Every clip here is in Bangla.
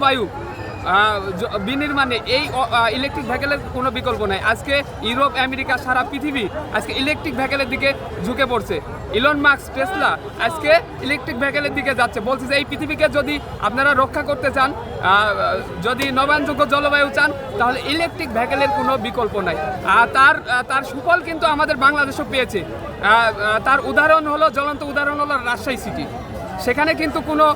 বায়ু বিনির্মাণে এই ইলেকট্রিক ভেহিকেলের কোনো বিকল্প নাই। আজকে ইউরোপ, আমেরিকা, সারা পৃথিবী আজকে ইলেকট্রিক ভেহিকেলের দিকে ঝুঁকে পড়ছে। ইলন মাস্ক, টেসলা আজকে ইলেকট্রিক ভেহিকেলের দিকে যাচ্ছে, বলছে যে এই পৃথিবীকে যদি আপনারা রক্ষা করতে চান, যদি নবায়নযোগ্য জলবায়ু চান, তাহলে ইলেকট্রিক ভেহিকেলের কোনো বিকল্প নাই। তার সুফল কিন্তু আমাদের বাংলাদেশও পেয়েছে। তার উদাহরণ হলো, জ্বলন্ত উদাহরণ হলো রাজশাহী সিটি। সেখানে কিন্তু কোনো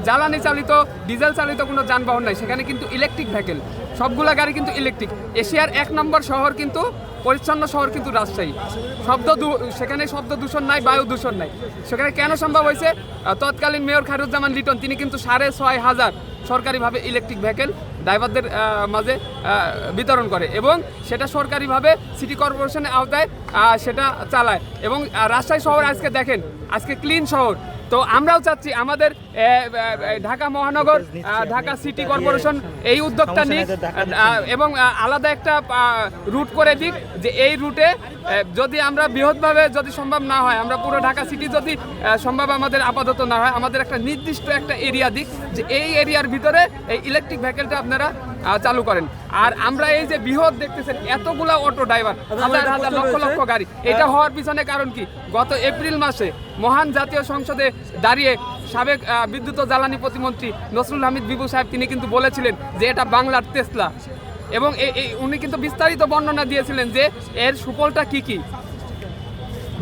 জ্বালানি চালিত, ডিজেল চালিত কোনো যানবাহন নাই, সেখানে কিন্তু ইলেকট্রিক ভেহিকেল, সবগুলা গাড়ি কিন্তু ইলেকট্রিক। এশিয়ার 1 নম্বর শহর কিন্তু, পরিচ্ছন্ন শহর কিন্তু রাজশাহী। সেখানে শব্দ দূষণ নাই, বায়ু দূষণ নাই। সেখানে কেন সম্ভব হয়েছে? তৎকালীন মেয়র খায়রুজ্জামান লিটন তিনি কিন্তু 6,500 সরকারিভাবে ইলেকট্রিক ভেহিকেল ড্রাইভারদের মাঝে বিতরণ করে এবং সেটা সরকারিভাবে সিটি কর্পোরেশনের আওতায় সেটা চালায়। এবং রাজশাহী শহর আজকে দেখেন, আজকে ক্লিন শহর। তো আমরাও চাচ্ছি আমাদের ঢাকা মহানগর, ঢাকা সিটি কর্পোরেশন এই উদ্যোগটা নিক এবং আলাদা একটা রুট করে দিক, যে এই রুটে যদি আমরা বৃহৎভাবে যদি সম্ভব না হয়, আমরা পুরো ঢাকা সিটি যদি সম্ভব আমাদের আপাতত না হয়, আমাদের একটা নির্দিষ্ট একটা এরিয়া দিক, যে এই এরিয়ার ভিতরে এই ইলেকট্রিক ভেহিকেলটা আপনারা চালু করেন। আর আমরা এই যে বৃহৎ দেখতেছেন এতগুলা অটো ড্রাইভার, হাজার হাজার লক্ষ লক্ষ গাড়ি, এটা হওয়ার পিছনে কারণ কি? গত এপ্রিল মাসে মহান জাতীয় সংসদে দাঁড়িয়ে সাবেক বিদ্যুৎ ও জ্বালানি প্রতিমন্ত্রী নসরুল হামিদ বিবু সাহেব তিনি কিন্তু বলেছিলেন যে এটা বাংলার টেসলা, এবং উনি কিন্তু বিস্তারিত বর্ণনা দিয়েছিলেন যে এর সুফলটা কি কি।